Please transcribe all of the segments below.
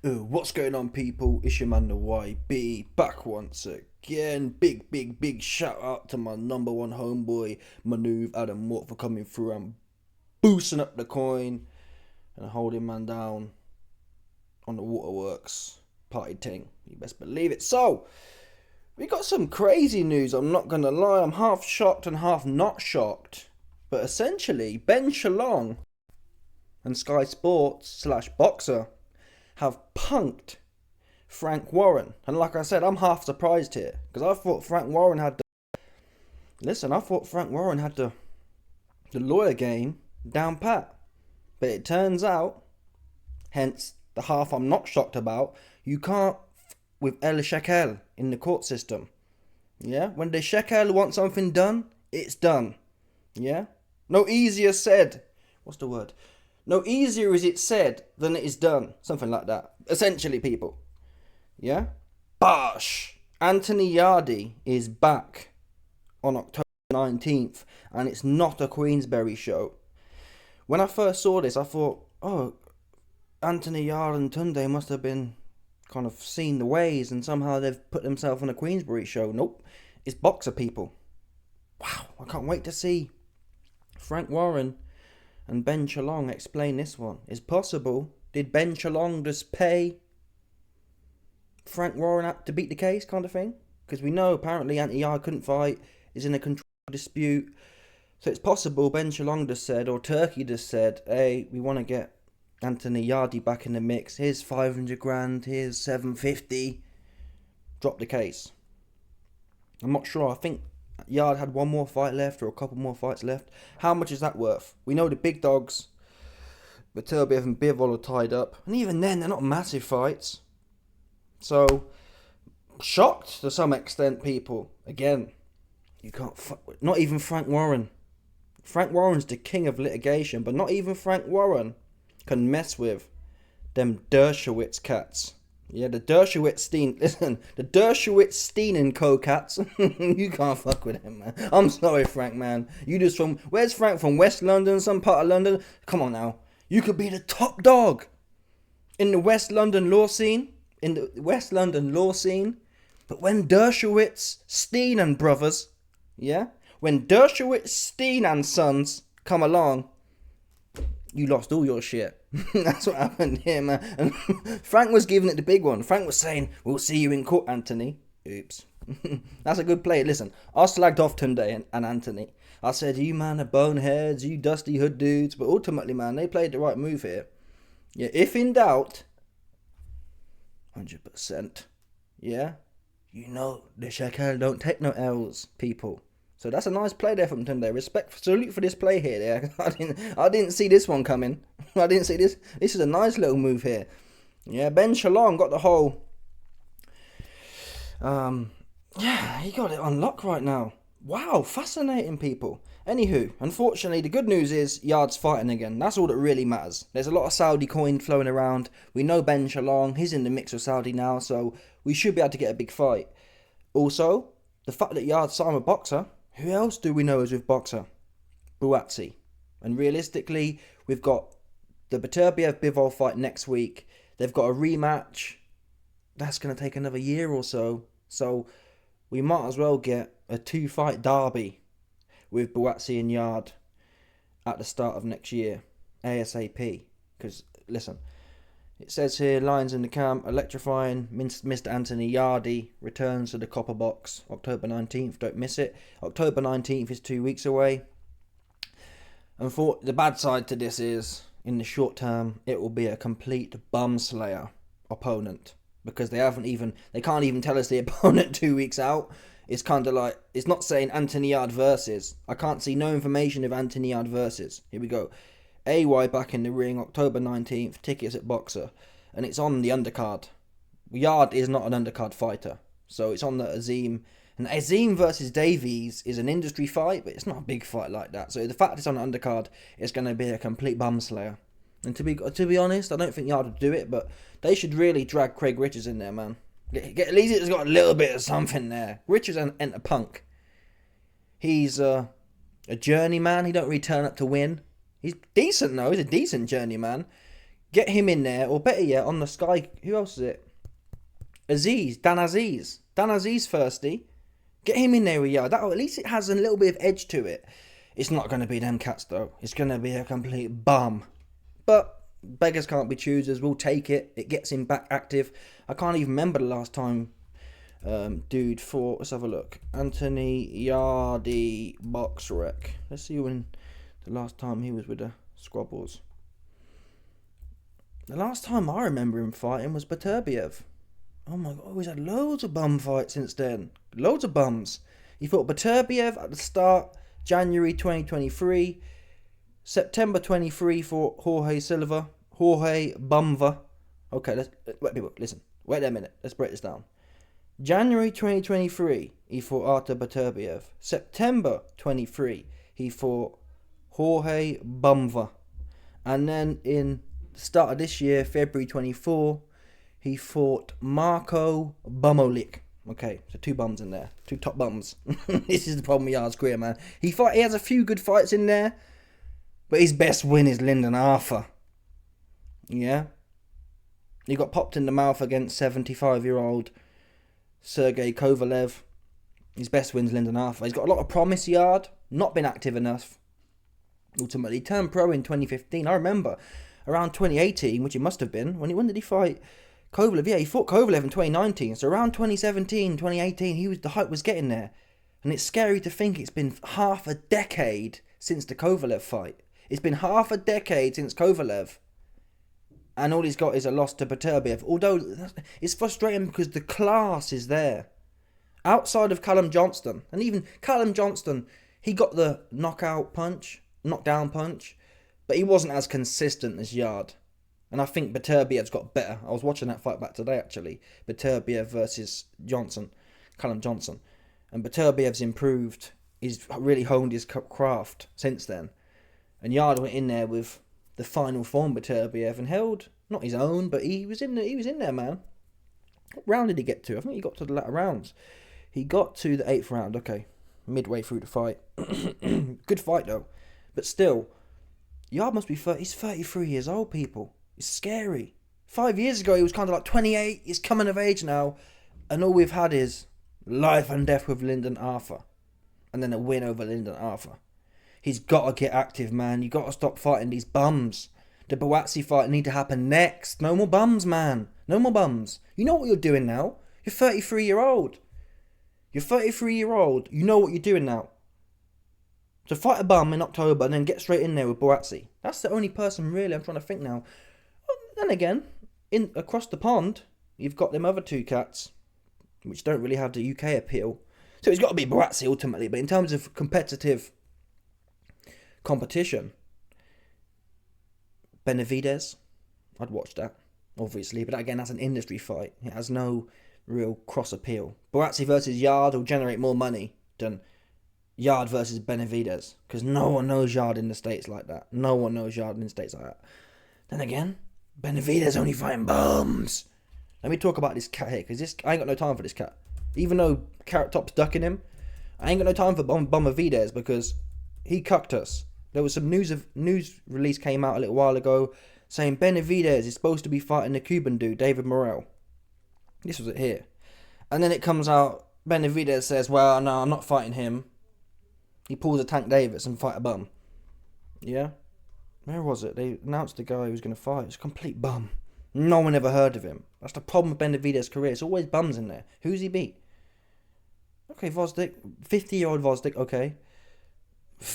What's going on, people? It's your man the YB back once again. Big shout out to my number one homeboy Manuv Adam Mort for coming through and boosting up the coin and holding man down on the waterworks party ting. You best believe it. So we got some crazy news. I'm not gonna lie. I'm half shocked and half not shocked. But essentially, Ben Shalom and Sky Sports / Boxer have punked Frank Warren. And like I said, I'm half surprised here. Because I thought Frank Warren had the lawyer game down pat. But it turns out, hence the half I'm not shocked about, you can't with El Shekel in the court system. Yeah? When the Shekel wants something done, it's done. Yeah? No easier said. What's the word? No easier is it said than it is done. Something like that. Essentially, people. Yeah? Bosh! Anthony Yarde is back on October 19th. And it's not a Queensberry show. When I first saw this, I thought, Anthony Yarde and Tunde must have been kind of seen the ways and somehow they've put themselves on a Queensberry show. Nope. It's Boxer, people. Wow. I can't wait to see Frank Warren and Ben Shalom explain this one. Is possible? Did Ben Shalom just pay Frank Warren up to beat the case, kind of thing? Because we know apparently Anthony Yarde couldn't fight, is in a control dispute. So it's possible Ben Shalom just said, or Turkey just said, hey, we want to get Anthony Yarde back in the mix. Here's 500 grand, here's 750. Drop the case. I'm not sure. I think Yarde had one more fight left or a couple more fights left. How much is that worth? We know the big dogs, Beterbiev and Bivol, are tied up. And even then, they're not massive fights. So, shocked to some extent, people. Again, you can't fuck with... Not even Frank Warren. Frank Warren's the king of litigation, but not even Frank Warren can mess with them Dershowitz cats. Yeah, the Dershowitz-Steen and co-cats. You can't fuck with him, man. I'm sorry, Frank, man. You just from... Where's Frank from? West London? Some part of London? Come on now. You could be the top dog in the West London law scene. But when Dershowitz, Steen and brothers, yeah? When Dershowitz, Steen and sons come along, you lost all your shit. That's what happened here, man. And Frank was giving it the big one. Frank was saying, we'll see you in court, Anthony. Oops. That's a good play. Listen, I slagged off Tunde and Anthony. I said, you man are boneheads, you dusty hood dudes. But ultimately, man, they played the right move here. Yeah, if in doubt, 100%. Yeah? You know, the Shekel don't take no L's, people. So that's a nice play there from Tunde. Salute for this play here. Yeah. I didn't see this one coming. I didn't see this. This is a nice little move here. Yeah, Ben Shalom got the whole... he got it on lock right now. Wow, fascinating, people. Anywho, unfortunately, the good news is Yarde's fighting again. That's all that really matters. There's a lot of Saudi coin flowing around. We know Ben Shalom. He's in the mix with Saudi now, so we should be able to get a big fight. Also, the fact that Yarde signed a boxer... Who else do we know is with Boxer? Buatsi. And realistically, we've got the Beterbiev-Bivol fight next week. They've got a rematch. That's going to take another year or so. So we might as well get a 2-fight derby with Buatsi and Yarde at the start of next year. ASAP. Because, listen, it says here, Lions in the camp, electrifying. Mr. Anthony Yarde returns to the Copper Box October 19th. Don't miss it. October 19th is 2 weeks away. And for the bad side to this is, in the short term, it will be a complete bum slayer opponent. Because they can't even tell us the opponent 2 weeks out. It's kind of like, it's not saying Anthony Yarde versus. I can't see no information of Anthony Yarde versus. Here we go. AY back in the ring, October 19th, tickets at Boxer, and it's on the undercard. Yarde is not an undercard fighter, so it's on the Azim. And Azim versus Davies is an industry fight, but it's not a big fight like that. So the fact it's on the undercard is going to be a complete bum slayer. And to be honest, I don't think Yarde would do it, but they should really drag Craig Richards in there, man. At least it's got a little bit of something there. Richards ain't a punk. He's a journeyman. He don't really turn up to win. He's decent though. He's a decent journeyman. Get him in there, or better yet, on the Sky. Who else is it? Dan Aziz firsty. Get him in there with Yarde. At least it has a little bit of edge to it. It's not going to be them cats though. It's going to be a complete bum. But beggars can't be choosers. We'll take it. It gets him back active. I can't even remember the last time dude fought. Let's have a look. Anthony Yarde box rec. Let's see when the last time he was with the Squabbles. The last time I remember him fighting was Beterbiev. Oh my god, he's had loads of bum fights since then. Loads of bums. He fought Beterbiev at the start, January 2023. September 23 for Jorge Bumva. Okay, wait, people, listen. Wait a minute. Let's break this down. January 2023, he fought Artur Beterbiev. September 23, he fought Jorge Bumva. And then in the start of this year, February 24, he fought Marko Bumolik. Okay, so 2 bums in there. 2 top bums. This is the problem with Yarde's career, man. He has a few good fights in there, but his best win is Lyndon Arthur. Yeah? He got popped in the mouth against 75-year-old Sergey Kovalev. His best win's Lyndon Arthur. He's got a lot of promise, Yarde. Not been active enough. Ultimately, turned pro in 2015. I remember around 2018, which it must have been. When did he fight Kovalev? Yeah, he fought Kovalev in 2019. So around 2017, 2018, the hype was getting there. And it's scary to think it's been half a decade since the Kovalev fight. It's been half a decade since Kovalev. And all he's got is a loss to Beterbiev. Although, it's frustrating because the class is there. Outside of Callum Johnston. And even Callum Johnston, he got the knockdown punch. But he wasn't as consistent as Yarde. And I think Beterbiev's got better. I was watching that fight back today, actually. Beterbiev versus Callum Johnson. And Beterbiev's improved. He's really honed his craft since then. And Yarde went in there with the final form Beterbiev and held, not his own, but he was in there, man. What round did he get to? I think he got to the latter rounds. He got to the 8th round, okay. Midway through the fight. Good fight, though. But still, Yarde must be he's 33 years old, people. It's scary. 5 years ago, he was kind of like 28. He's coming of age now. And all we've had is life and death with Lyndon Arthur. And then a win over Lyndon Arthur. He's got to get active, man. You got to stop fighting these bums. The Boazzi fight need to happen next. No more bums, man. No more bums. You know what you're doing now. You're 33-year-old. You're 33-year-old. You know what you're doing now. So fight a bum in October and then get straight in there with Boazzi. That's the only person really I'm trying to think now. Well, then again, across the pond, you've got them other 2 cats, which don't really have the UK appeal. So it's got to be Boazzi ultimately. But in terms of competitive competition, Benavidez, I'd watch that, obviously, but again, that's an industry fight. It has no real cross appeal. Boazzi versus Yarde will generate more money than Yarde versus Benavidez, because no one knows Yarde in the States like that. No one knows Yarde in the States like that. Then again, Benavidez only fighting bums. Let me talk about this cat here, because I ain't got no time for this cat. Even though Carrot Top's ducking him, I ain't got no time for Benavidez, because he cucked us. There was some news release came out a little while ago saying Benavidez is supposed to be fighting the Cuban dude, David Morrell. This was it here. And then it comes out, Benavidez says, well, no, I'm not fighting him. He pulls a Tank Davis and fight a bum. Yeah? Where was it? They announced the guy who was going to fight. It's a complete bum. No one ever heard of him. That's the problem with Benavidez's career. It's always bums in there. Who's he beat? Okay, Vosdik. 50-year-old Vosdik, okay.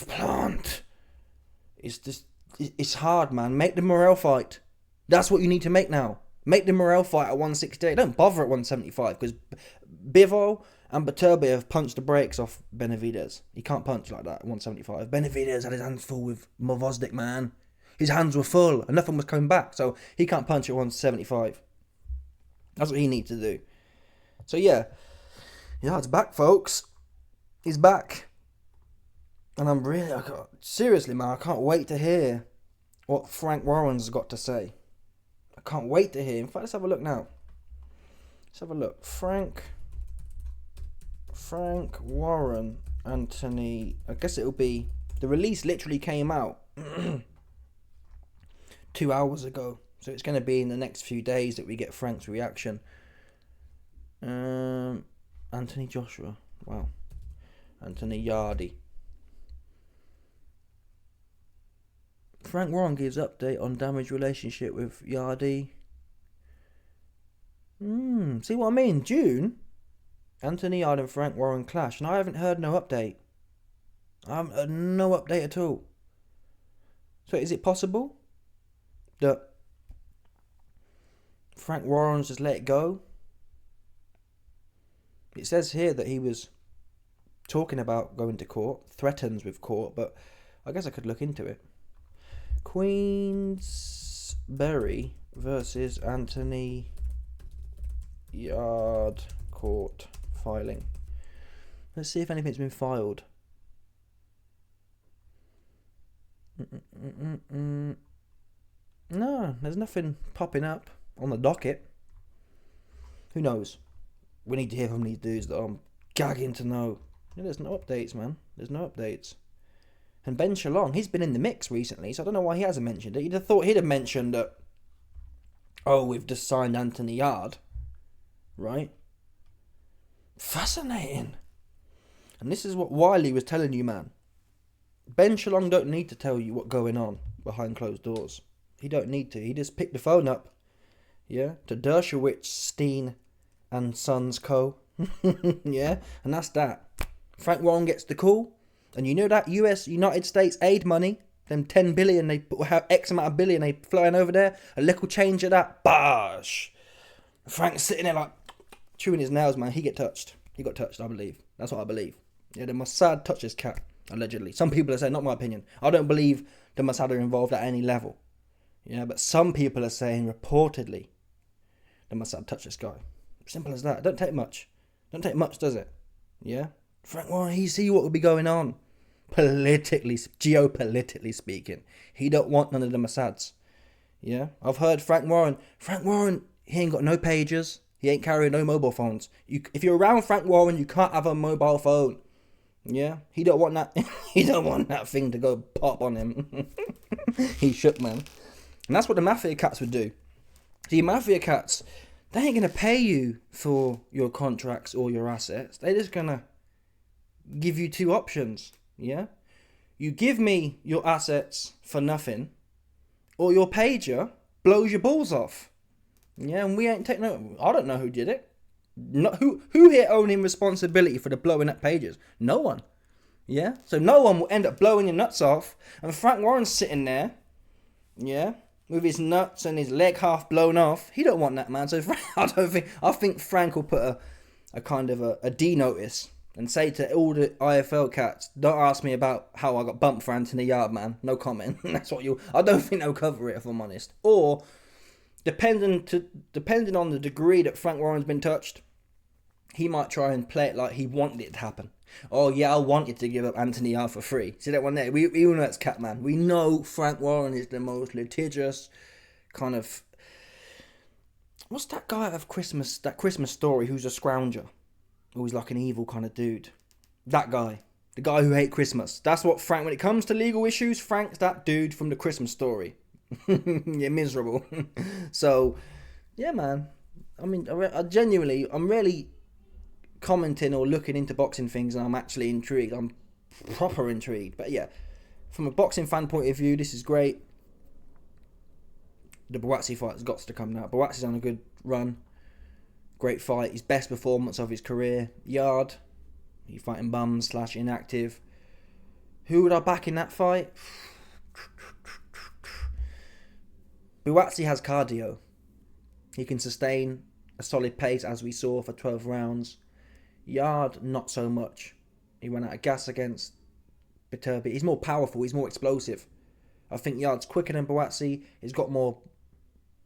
Plant. It's hard, man. Make the Morrell fight. That's what you need to make now. Make the Morrell fight at 168. Don't bother at 175, because Bivol and Beterbiev punched the brakes off Benavidez. He can't punch like that at 175. Benavidez had his hands full with Vosdik, man. His hands were full and nothing was coming back, so he can't punch at 175. That's what he needs to do. So yeah, it's back, folks. He's back. And seriously, man, I can't wait to hear what Frank Warren's got to say. I can't wait to hear. In fact, let's have a look now. Let's have a look. Frank Warren, Anthony. I guess it'll be. The release literally came out 2 hours ago. So it's going to be in the next few days that we get Frank's reaction. Anthony Joshua. Wow. Anthony Yarde. Frank Warren gives update on damaged relationship with Yarde. See what I mean? June, Anthony Yarde and Frank Warren clash, and I haven't heard no update. I haven't heard no update at all. So is it possible that Frank Warren's just let it go? It says here that he was talking about going to court, threatens with court, but I guess I could look into it. Queensberry versus Anthony Yarde court filing. Let's see if anything's been filed. No, there's nothing popping up on the docket. Who knows? We need to hear from these dudes that I'm gagging to know. There's no updates, man. There's no updates. And Ben Shalom, he's been in the mix recently, so I don't know why he hasn't mentioned it. You'd have thought he'd have mentioned that, oh, we've just signed Anthony Yarde. Right? Fascinating. And this is what Wiley was telling you, man. Ben Shalom don't need to tell you what's going on behind closed doors. He don't need to. He just picked the phone up, yeah, to Dershowitz, Steen and Sons Co. Yeah, and that's that. Frank Warren gets the call, and you know that United States aid money, them 10 billion, they have X amount of billion, they flying over there, a little change of that, bash. Frank's sitting there like, chewing his nails, man. He got touched, I believe. That's what I believe. Yeah, the Mossad touched his cat, allegedly. Some people are saying, not my opinion, I don't believe the Mossad are involved at any level. Yeah, but some people are saying, reportedly, the Mossad touched this guy. Simple as that. It don't take much. Don't take much, does it? Yeah? Frank Warren, he see what will be going on. Geopolitically speaking. He don't want none of the Mossads. Yeah? I've heard Frank Warren, he ain't got no pagers. He ain't carrying no mobile phones. If you're around Frank Warren, you can't have a mobile phone. Yeah? He don't want that he don't want that thing to go pop on him. He shook, man. And that's what the mafia cats would do. See, mafia cats, they ain't going to pay you for your contracts or your assets. They're just going to give you two options, yeah? You give me your assets for nothing, or your pager blows your balls off. Yeah, and we ain't taking no... I don't know who did it. Who here owning responsibility for the blowing up pages? No one. Yeah? So no one will end up blowing your nuts off, and Frank Warren's sitting there, yeah, with his nuts and his leg half blown off. He don't want that, man. So I think Frank will put a kind of a D notice and say to all the IFL cats, don't ask me about how I got bumped for Anthony Yarde, man. No comment. That's what I don't think they'll cover it, if I'm honest. Or depending on the degree that Frank Warren's been touched, he might try and play it like he wanted it to happen. Oh yeah, I wanted to give up Anthony Yarde for free. See that one there? We all know it's cat, man. We know Frank Warren is the most litigious kind of... What's that guy of Christmas? That Christmas Story who's a scrounger, who's like an evil kind of dude. That guy, the guy who hates Christmas. That's what Frank. When it comes to legal issues, Frank's that dude from the Christmas Story. You're miserable. So, yeah, man. I mean, I'm really commenting or looking into boxing things, and I'm actually intrigued. I'm proper intrigued. But yeah, from a boxing fan point of view, this is great. The Buatsi fight's got to come now. Buatsi's on a good run. Great fight. His best performance of his career. Yarde, he's fighting bums / inactive. Who would I back in that fight? Buatsi has cardio. He can sustain a solid pace, as we saw for 12 rounds. Yarde, not so much. He went out of gas against Beterbiev. He's more powerful. He's more explosive. I think Yarde's quicker than Buatsi. He's got more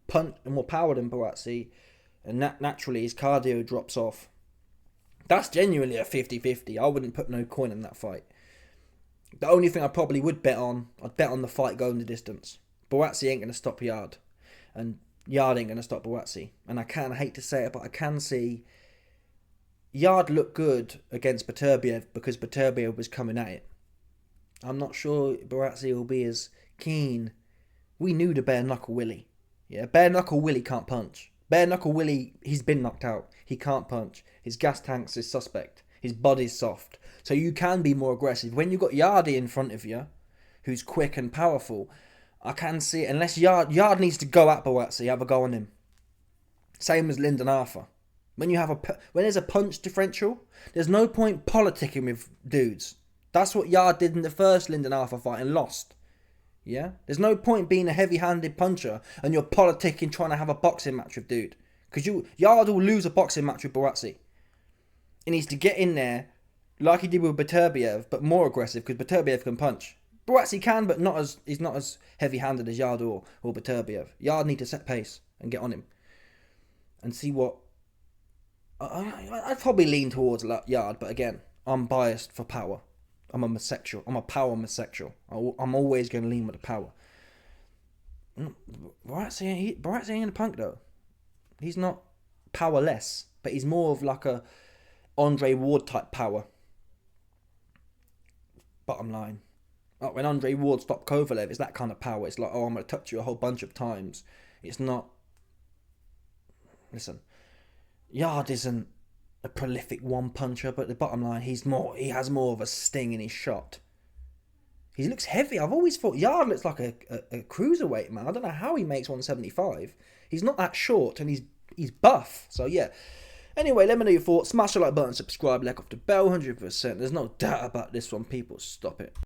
punch and more power than Buatsi. And naturally, his cardio drops off. That's genuinely a 50-50. I wouldn't put no coin in that fight. The only thing I probably would bet on, I'd bet on the fight going the distance. Buatsi ain't going to stop Yarde. And Yarde ain't going to stop Buatsi. And I hate to say it, but I can see Yarde look good against Beterbiev because Beterbiev was coming at it. I'm not sure Buatsi will be as keen. We knew the bare knuckle Willie. Yeah, bare knuckle Willie can't punch. Bare knuckle Willie, he's been knocked out. He can't punch. His gas tanks is suspect. His body's soft. So you can be more aggressive. When you've got Yarde in front of you, who's quick and powerful, I can see it. Unless Yard needs to go at Buatsi, have a go on him. Same as Lyndon Arthur. When there's a punch differential, there's no point politicking with dudes. That's what Yard did in the first Lyndon Arthur fight and lost. Yeah? There's no point being a heavy-handed puncher and you're politicking trying to have a boxing match with dude. Because Yard will lose a boxing match with Buatsi. He needs to get in there like he did with Beterbiev, but more aggressive because Beterbiev can punch. Buatsi can, but he's not as heavy-handed as Yard or Beterbiev. Yard need to set pace and get on him. And see what... I'd probably lean towards Yard, but again, I'm biased for power. I'm a homosexual. I'm a power homosexual. I'm always going to lean with the power. Buatsi ain't a punk though. He's not powerless, but he's more of like a Andre Ward type power. Bottom line. Like when Andre Ward stopped Kovalev, it's that kind of power. It's like, oh, I'm going to touch you a whole bunch of times. It's not... Listen, Yard isn't a prolific one puncher, but the bottom line, he has more of a sting in his shot. He looks heavy. I've always thought Yard looks like a cruiserweight, man. I don't know how he makes 175. He's not that short and he's buff. So yeah. Anyway, let me know your thoughts. Smash the like button, subscribe, like off the bell, 100%. There's no doubt about this one, people. Stop it.